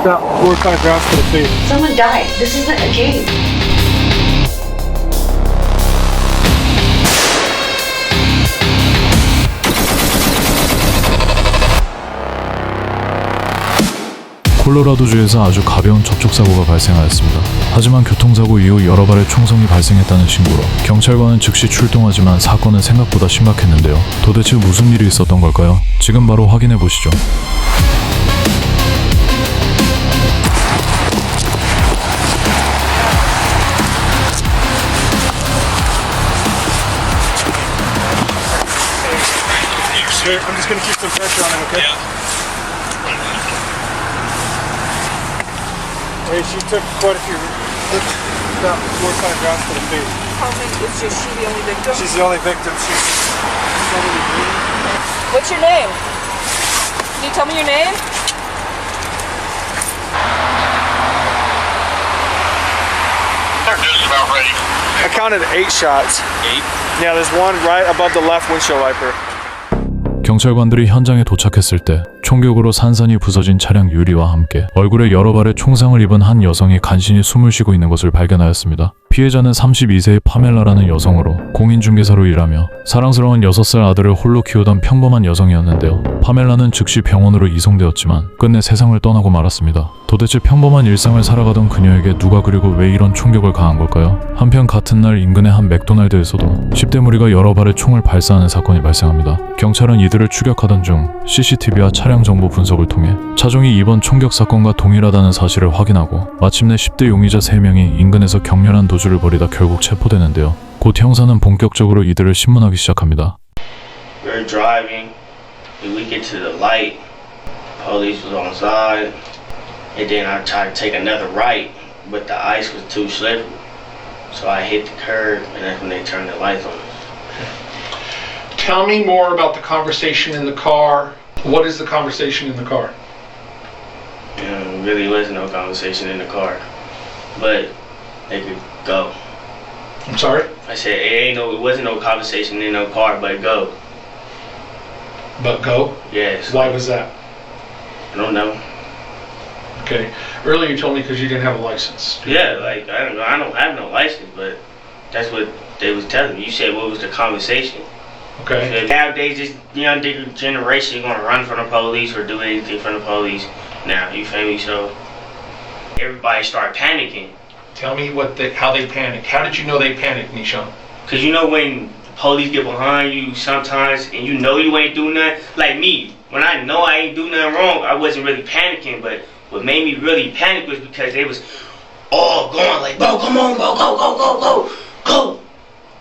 About 4 or 5 rounds to the face. Someone died. This isn't a game. 콜로라도주에서 아주 가벼운 접촉사고가 발생하였습니다. 하지만 교통사고 이후 여러 발의 총성이 발생했다는 신고로 경찰관은 즉시 출동하지만 사건은 생각보다 심각했는데요. 도대체 무슨 일이 있었던 걸까요? 지금 바로 확인해 보시죠. I'm just gonna keep some pressure on him, okay? Hey, she took quite a few, about 4 or 5 rounds to the face. How many is she the only victim? She's the only victim. She's probably bleeding. What's your name? Can you tell me your name? They're just about ready. I counted 8 shots. 8? Yeah, there's one right above the left windshield wiper. 경찰관들이 현장에 도착했을 때 총격으로 산산이 부서진 차량 유리와 함께 얼굴에 여러 발의 총상을 입은 한 여성이 간신히 숨을 쉬고 있는 것을 발견하였습니다. 피해자는 32세의 파멜라라는 여성으로 공인중개사로 일하며 사랑스러운 6살 아들을 홀로 키우던 평범한 여성이었는데요. 파멜라는 즉시 병원으로 이송되었지만 끝내 세상을 떠나고 말았습니다. 도대체 평범한 일상을 살아가던 그녀에게 누가 그리고 왜 이런 총격을 가한 걸까요? 한편 같은 날 인근의 한 맥도날드에서도 10대 무리가 여러 발의 총을 발사하는 사건이 발생합니다. 경찰은 이들을 추격하던 중 CCTV와 차량 정보 분석을 통해 차종이 이번 총격 사건과 동일하다는 사실을 확인하고 마침내 10대 용의자 3명이 인근에서 격렬한 도주를 벌이다 결국 체포되는데요. 곧 형사는 본격적으로 이들을 신문하기 시작합니다. We're driving, and we get to the light. Police was on side, and then I tried to take another right, but the ice was too slippery. So I hit the curb, and that's when they turned the lights on us. Tell me more about the conversation in the car. What is the conversation in the car? Really wasn't no conversation in the car, but they could go. I'm sorry? I said it wasn't no conversation in no car, but go. But go? Yes. Why was that? I don't know. Okay. Earlier you told me because you didn't have a license. Yeah, like I don't know. I don't have no license, but that's what they was telling me. You said what was the conversation? Okay. Nowadays, this young generation, you're gonna run from the police or do anything from the police. Now, you feel me? So everybody start panicking. Tell me how they panicked. How did you know they panicked, Nishan? Cause you know when the police get behind you sometimes, and you know you ain't do nothing. Like me, when I know I ain't do nothing wrong, I wasn't really panicking. But what made me really panic was because they was all going like, bro, come on, bro, go.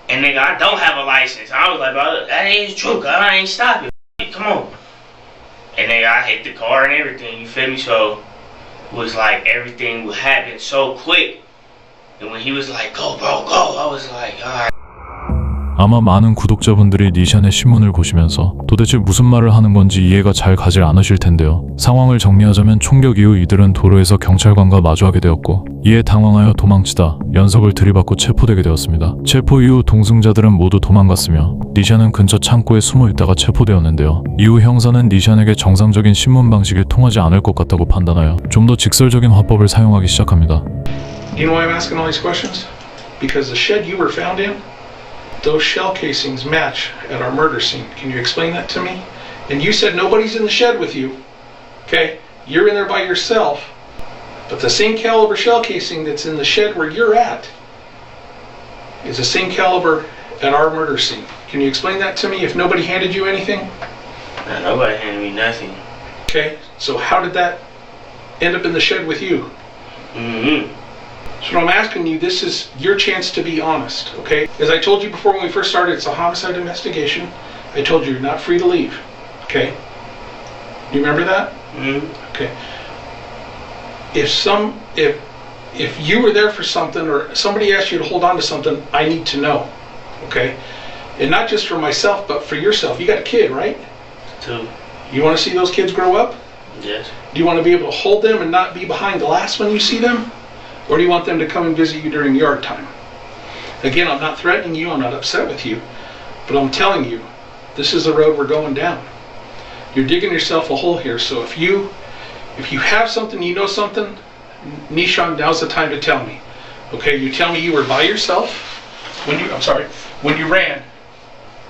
And nigga, I don't have a license. I was like, bro, that ain't true, cause I ain't stopping. Come on. And nigga, I hit the car and everything, you feel me? So it was like everything would happen so quick. And when he was like, go, bro, go, I was like, alright. 아마 많은 구독자분들이 니샨의 신문을 보시면서 도대체 무슨 말을 하는 건지 이해가 잘 가질 않으실 텐데요. 상황을 정리하자면 총격 이후 이들은 도로에서 경찰관과 마주하게 되었고 이에 당황하여 도망치다 연석을 들이받고 체포되게 되었습니다. 체포 이후 동승자들은 모두 도망갔으며 니샨은 근처 창고에 숨어 있다가 체포되었는데요. 이후 형사는 니샨에게 정상적인 신문 방식이 통하지 않을 것 같다고 판단하여 좀 더 직설적인 화법을 사용하기 시작합니다. You know why I'm asking all these questions? Because the shed you were found in, those shell casings match at our murder scene. Can you explain that to me? And you said nobody's in the shed with you. Okay? You're in there by yourself. But the same caliber shell casing that's in the shed where you're at is the same caliber at our murder scene. Can you explain that to me if nobody handed you anything? Nah, nobody handed me nothing. Okay? So how did that end up in the shed with you? So what I'm asking you, this is your chance to be honest, okay? As I told you before when we first started, it's a homicide investigation. I told you you're not free to leave, okay? You remember that? Okay. If you were there for something or somebody asked you to hold on to something, I need to know, okay? And not just for myself, but for yourself. You got a kid, right? 2. You want to see those kids grow up? Yes. Do you want to be able to hold them and not be behind glass when you see them? Or do you want them to come and visit you during yard time? Again, I'm not threatening you, I'm not upset with you, but I'm telling you, this is the road we're going down. You're digging yourself a hole here, so if If you have something, you know something, Nishan, now's the time to tell me. Okay, you tell me you were by yourself when you ran.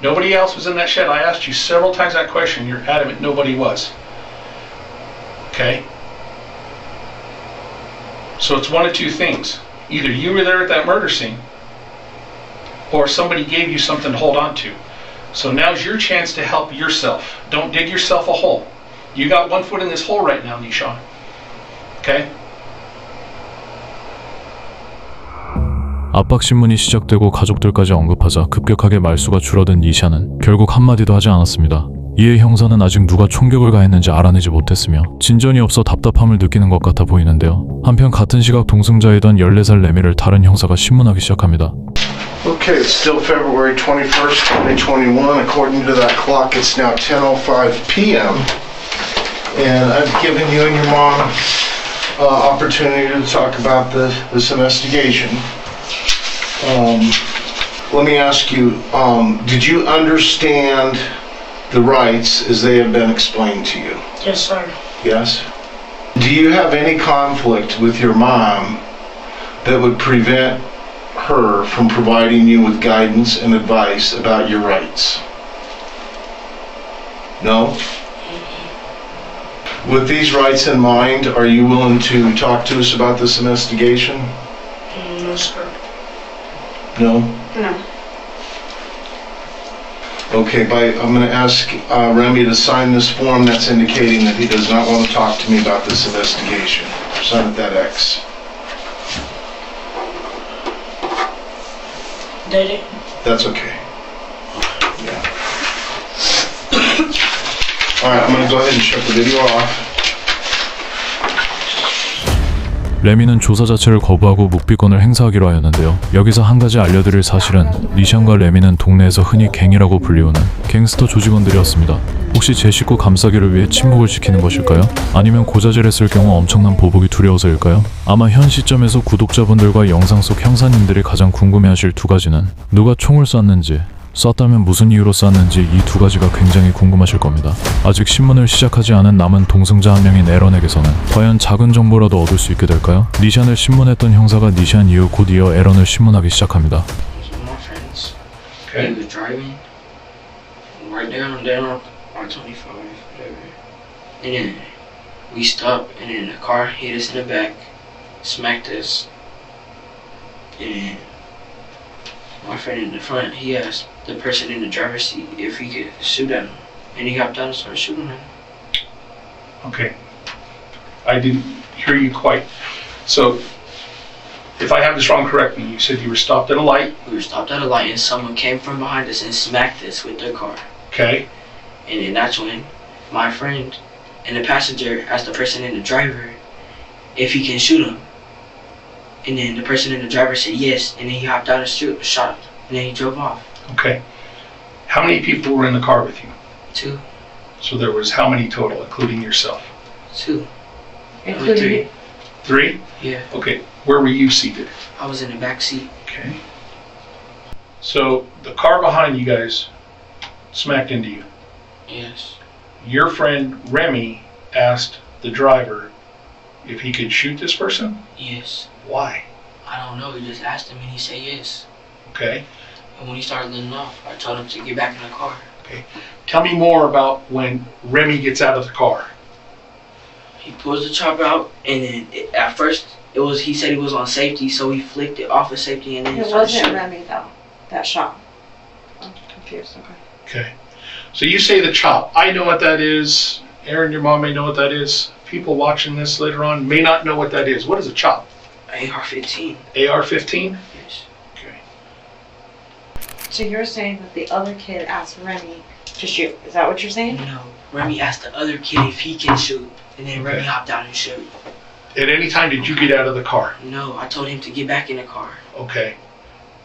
Nobody else was in that shed. I asked you several times that question. You're adamant nobody was. Okay? So it's one of two things. Either you were there at that murder scene, or somebody gave you something to hold on to. So now's your chance to help yourself. Don't dig yourself a hole. You got one foot in this hole right now, Nishan. Okay? 압박 신문이 시작되고 가족들까지 언급하자 급격하게 말수가 줄어든 니샤는 결국 한마디도 하지 않았습니다. 이에 형사는 아직 누가 총격을 가했는지 알아내지 못했으며 진전이 없어 답답함을 느끼는 것 같아 보이는데요. 한편 같은 시각 동승자이던 14살 레미를 다른 형사가 신문하기 시작합니다. Okay, it's still February 21st, 2021. According to that clock, it's now 10:05 p.m. And I've given you and your mom opportunity to talk about this investigation. Let me ask you, did you understand the rights as they have been explained to you? Yes, sir. Yes? Do you have any conflict with your mom that would prevent her from providing you with guidance and advice about your rights? No? With these rights in mind, are you willing to talk to us about this investigation? No, sir. No? No. Okay, I'm going to ask Remy to sign this form that's indicating that he does not want to talk to me about this investigation. Sign it that X. Did it? That's okay. Yeah. Alright, I'm going to go ahead and shut the video off. 레미는 조사 자체를 거부하고 묵비권을 행사하기로 하였는데요. 여기서 한 가지 알려드릴 사실은 니샨과 레미는 동네에서 흔히 갱이라고 불리우는 갱스터 조직원들이었습니다. 혹시 제 식구 감싸기를 위해 침묵을 지키는 것일까요? 아니면 고자질했을 경우 엄청난 보복이 두려워서일까요? 아마 현 시점에서 구독자분들과 영상 속 형사님들이 가장 궁금해하실 두 가지는 누가 총을 쐈는지, 쐈다면 무슨 이유로 쐈는지 이 두 가지가 굉장히 궁금하실 겁니다. 아직 신문을 시작하지 않은 남은 동승자 한 명인 에런에게서는 과연 작은 정보라도 얻을 수 있게 될까요? 니샨을 신문했던 형사가 니샨 이후 곧 이어 에런을 신문하기 시작합니다. My friends. Okay. He was driving right down on 25, whatever. And then we stopped, and then the car hit us in the back, smacked us. And my friend in the front, he asked the person in the driver's seat if he could shoot at him. And he hopped out and started shooting him. Okay. I didn't hear you quite. So, if I have this wrong, correct me. You said you were stopped at a light. We were stopped at a light, and someone came from behind us and smacked us with their car. Okay. And then that's when my friend and the passenger asked the person in the driver if he can shoot him. And then the person in the driver said yes, and then he hopped out and shot, and then he drove off. Okay. How many people were in the car with you? 2. So there was how many total, including yourself? 2. Including 3? Yeah. Okay. Where were you seated? I was in the back seat. Okay. So the car behind you guys smacked into you. Yes. Your friend Remy asked the driver if he could shoot this person? Yes. Why? I don't know. He just asked him, and he said yes. Okay. And when he started letting off, I told him to get back in the car. Okay. Tell me more about when Remy gets out of the car. He pulls the chopper out, and then at first he said he was on safety, so he flicked it off of safety, and then he it started wasn't shooting. Remy though that shot. I'm confused. Okay. Okay. So you say the chop. I know what that is. Aaron, your mom may know what that is. People watching this later on may not know what that is. What is a chop? AR-15. AR-15? Yes. Okay. So you're saying that the other kid asked Remy to shoot? Is that what you're saying? No. Remy asked the other kid if he can shoot, and then Remy Okay. hopped out and shoot. At any time did you get out of the car? No, I told him to get back in the car. Okay.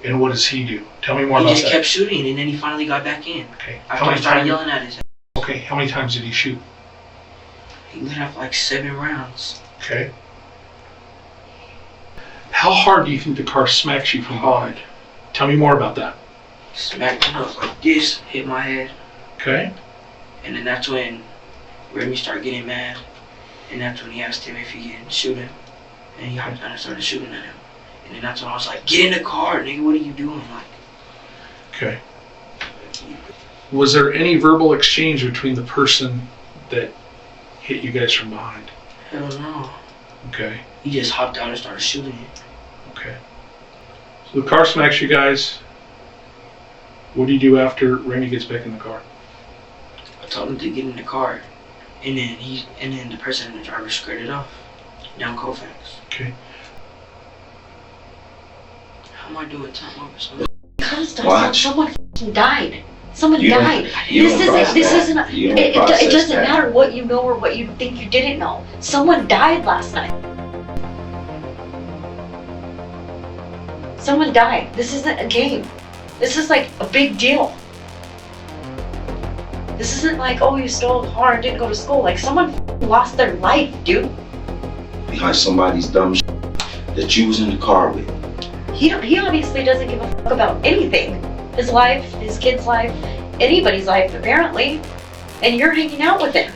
And what does he do? Tell me more He about just that. kept shooting, and then he finally got back in. Okay. After I started yelling at his, Okay. How many times did he shoot? he let off like 7 rounds. Okay. How hard do you think the car smacks you from behind? Tell me more about that. Smacked him up like this, hit my head, Okay. and then that's when Remy started getting mad, And that's when he asked him if he can shoot him. And he hopped down and started shooting at him. And then that's when I was like, get in the car, nigga, what are you doing? Like, Okay. Was there any verbal exchange between the person that hit you guys from behind? hell no. Okay. He just hopped down and started shooting him. Okay. So the car smacks you guys. What do you do after Remy gets back in the car? I told him to get in the car. And then the person in the driver skirted off down Colfax. Okay. How am I doing time over? So Because Watch. someone f***ing died. Someone You don't- died. you This don't isn't. This process isn't. that. You don't It process doesn't that. matter what you know or what you think you didn't know. Someone died last night. Someone died. This isn't a game. This is like a big deal. This isn't like, oh, you stole a car and didn't go to school. Like, someone f***ing lost their life, dude. Behind somebody's dumb that you was in the car with. He obviously doesn't give a fuck about anything. His life, his kid's life, anybody's life, apparently. And you're hanging out with him.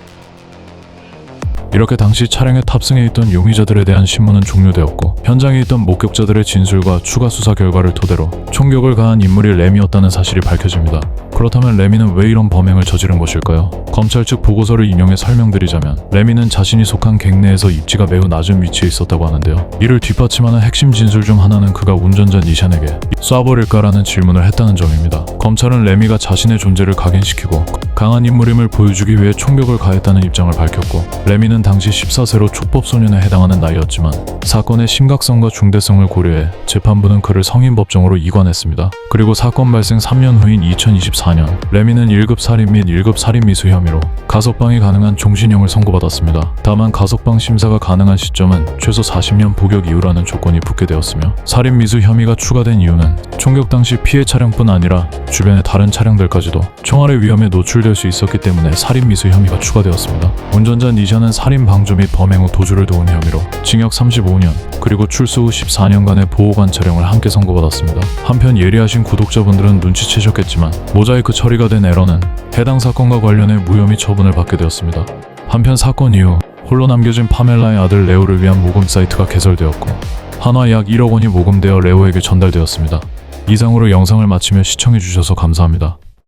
이렇게 당시 차량에 탑승해 있던 용의자들에 대한 신문은 종료되었고 현장에 있던 목격자들의 진술과 추가 수사 결과를 토대로 총격을 가한 인물이 레미였다는 사실이 밝혀집니다. 그렇다면 레미는 왜 이런 범행을 저지른 것일까요? 검찰 측 보고서를 인용해 설명드리자면 레미는 자신이 속한 갱 내에서 입지가 매우 낮은 위치에 있었다고 하는데요. 이를 뒷받침하는 핵심 진술 중 하나는 그가 운전자 니샨에게 쏴버릴까라는 질문을 했다는 점입니다. 검찰은 레미가 자신의 존재를 각인시키고 강한 인물임을 보여주기 위해 총격을 가했다는 입장을 밝혔고 레미는 당시 14세로 촉법소년에 해당하는 나이였지만 사건의 심각성과 중대성을 고려해 재판부는 그를 성인법정으로 이관했습니다. 그리고 사건 발생 3년 후인 2024년 레미는 1급 살인 및 1급 살인 미수 혐의로 가석방이 가능한 종신형을 선고받았습니다. 다만 가석방 심사가 가능한 시점은 최소 40년 복역 이후라는 조건이 붙게 되었으며 살인 미수 혐의가 추가된 이유는 총격 당시 피해 차량뿐 아니라 주변의 다른 차량들까지도 총알의 위험에 노출될 수 있었기 때문에 살인 미수 혐의가 추가되었습니다. 운전자 니샤는 살인 방조 및 범행 후 도주를 도운 혐의로 징역 35년 그리고 출소 후 14년간의 보호관찰형을 함께 선고받았습니다. 한편 예리하신 구독자분들은 눈치채셨겠지만 모자이크 처리가 된 에러는 해당 사건과 관련해 무혐의 처분을 받게 되었습니다. 한편 사건 이후 홀로 남겨진 파멜라의 아들 레오를 위한 모금 사이트가 개설되었고 한화 약 1억 원이 모금되어 레오에게 전달되었습니다. 이상으로 영상을 마치며 시청해주셔서 감사합니다.